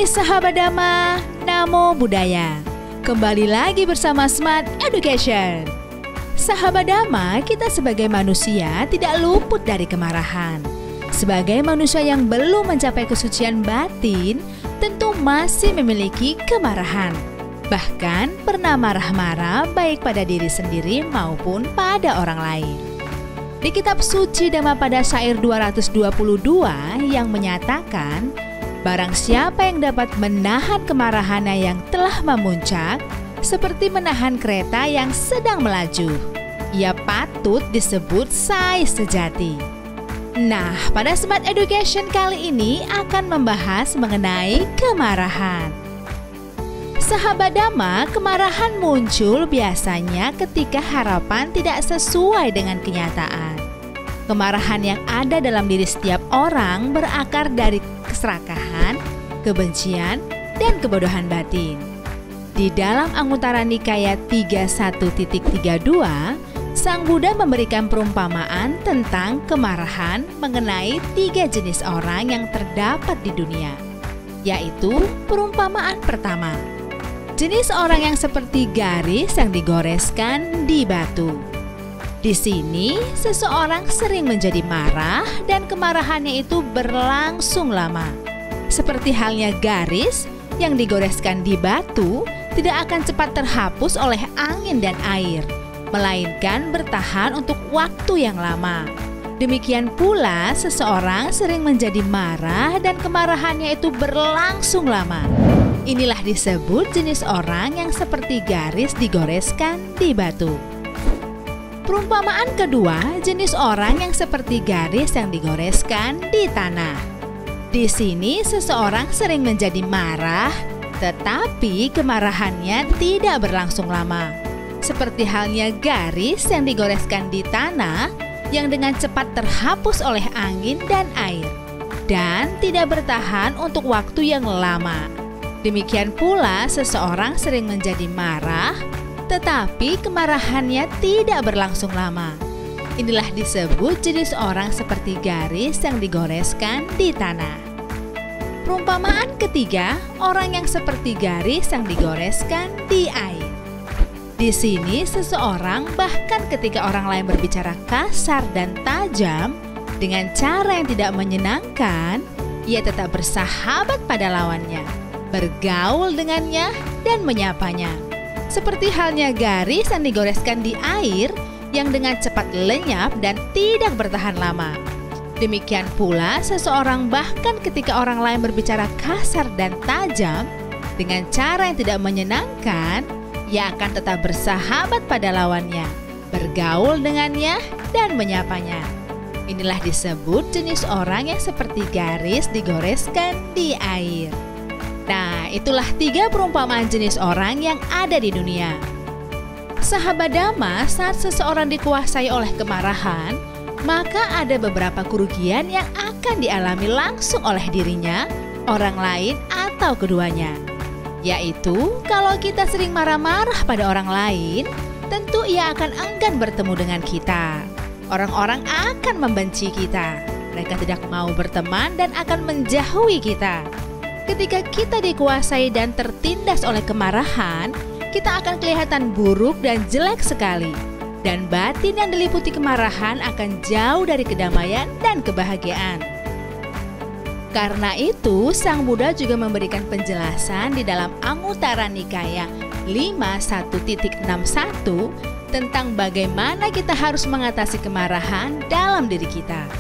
sahabat Dhamma, Namo Buddhaya. Kembali lagi bersama Smart Education. Sahabat Dhamma, kita sebagai manusia tidak luput dari kemarahan. Sebagai manusia yang belum mencapai kesucian batin, tentu masih memiliki kemarahan. Bahkan pernah marah-marah baik pada diri sendiri maupun pada orang lain. Di kitab suci Dhammapada syair 222 yang menyatakan, barang siapa yang dapat menahan kemarahannya yang telah memuncak, seperti menahan kereta yang sedang melaju, ia patut disebut sai sejati. Nah, pada Smart Education kali ini akan membahas mengenai kemarahan. Sahabat Dhamma, kemarahan muncul biasanya ketika harapan tidak sesuai dengan kenyataan. Kemarahan yang ada dalam diri setiap orang berakar dari keserakahan, kebencian, dan kebodohan batin. Di dalam Anguttara Nikaya 31.32, Sang Buddha memberikan perumpamaan tentang kemarahan mengenai 3 jenis orang yang terdapat di dunia, yaitu perumpamaan pertama. Jenis orang yang seperti garis yang digoreskan di batu. Di sini, seseorang sering menjadi marah dan kemarahannya itu berlangsung lama. Seperti halnya garis yang digoreskan di batu tidak akan cepat terhapus oleh angin dan air, melainkan bertahan untuk waktu yang lama. Demikian pula, seseorang sering menjadi marah dan kemarahannya itu berlangsung lama. Inilah disebut jenis orang yang seperti garis digoreskan di batu. Perumpamaan kedua, jenis orang yang seperti garis yang digoreskan di tanah. Di sini seseorang sering menjadi marah, tetapi kemarahannya tidak berlangsung lama. Seperti halnya garis yang digoreskan di tanah yang dengan cepat terhapus oleh angin dan air, dan tidak bertahan untuk waktu yang lama. Demikian pula seseorang sering menjadi marah, tetapi kemarahannya tidak berlangsung lama. Inilah disebut jenis orang seperti garis yang digoreskan di tanah. Perumpamaan ketiga, orang yang seperti garis yang digoreskan di air. Di sini seseorang bahkan ketika orang lain berbicara kasar dan tajam dengan cara yang tidak menyenangkan, ia tetap bersahabat pada lawannya, bergaul dengannya dan menyapanya. Seperti halnya garis yang digoreskan di air yang dengan cepat lenyap dan tidak bertahan lama. Demikian pula seseorang bahkan ketika orang lain berbicara kasar dan tajam dengan cara yang tidak menyenangkan, ia akan tetap bersahabat pada lawannya, bergaul dengannya dan menyapanya. Inilah disebut jenis orang yang seperti garis digoreskan di air. Nah, itulah 3 perumpamaan jenis orang yang ada di dunia. Sahabat Dhamma, saat seseorang dikuasai oleh kemarahan, maka ada beberapa kerugian yang akan dialami langsung oleh dirinya, orang lain, atau keduanya. Yaitu, kalau kita sering marah-marah pada orang lain, tentu ia akan enggan bertemu dengan kita. Orang-orang akan membenci kita. Mereka tidak mau berteman dan akan menjauhi kita. Ketika kita dikuasai dan tertindas oleh kemarahan, kita akan kelihatan buruk dan jelek sekali. Dan batin yang diliputi kemarahan akan jauh dari kedamaian dan kebahagiaan. Karena itu, Sang Buddha juga memberikan penjelasan di dalam Anguttara Nikaya 51.61 tentang bagaimana kita harus mengatasi kemarahan dalam diri kita.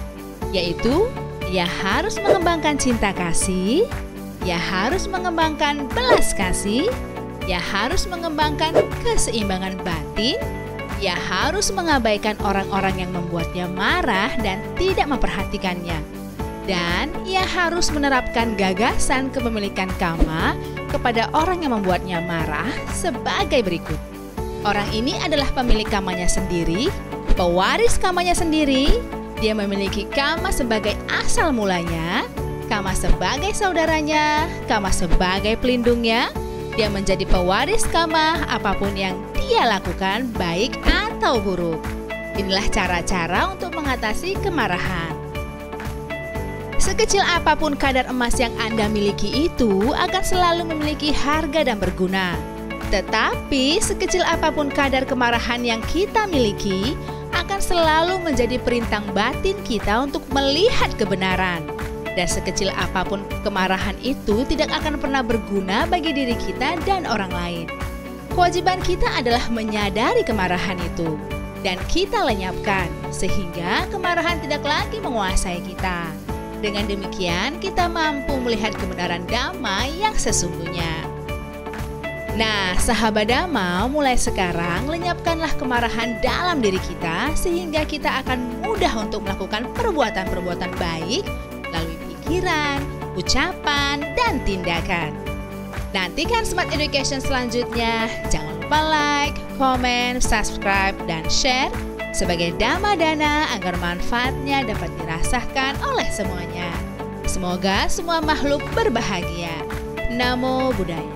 Yaitu, ia harus mengembangkan cinta kasih, ia harus mengembangkan belas kasih, ia harus mengembangkan keseimbangan batin, ia harus mengabaikan orang-orang yang membuatnya marah dan tidak memperhatikannya, dan ia harus menerapkan gagasan kepemilikan kama kepada orang yang membuatnya marah sebagai berikut. Orang ini adalah pemilik kamanya sendiri, pewaris kamanya sendiri, dia memiliki kama sebagai asal mulanya, kama sebagai saudaranya, kama sebagai pelindungnya. Dia menjadi pewaris kama apapun yang dia lakukan, baik atau buruk. Inilah cara-cara untuk mengatasi kemarahan. Sekecil apapun kadar emas yang Anda miliki itu akan selalu memiliki harga dan berguna. Tetapi sekecil apapun kadar kemarahan yang kita miliki akan selalu menjadi perintang batin kita untuk melihat kebenaran. Dan sekecil apapun kemarahan itu tidak akan pernah berguna bagi diri kita dan orang lain. Kewajiban kita adalah menyadari kemarahan itu dan kita lenyapkan sehingga kemarahan tidak lagi menguasai kita. Dengan demikian, kita mampu melihat kebenaran damai yang sesungguhnya. Nah, sahabat Dhamma, mulai sekarang lenyapkanlah kemarahan dalam diri kita sehingga kita akan mudah untuk melakukan perbuatan-perbuatan baik melalui pikiran, ucapan, dan tindakan. Nantikan Smart Education selanjutnya. Jangan lupa like, komen, subscribe, dan share sebagai Dhamma Dana agar manfaatnya dapat dirasakan oleh semuanya. Semoga semua makhluk berbahagia. Namo Buddhaya.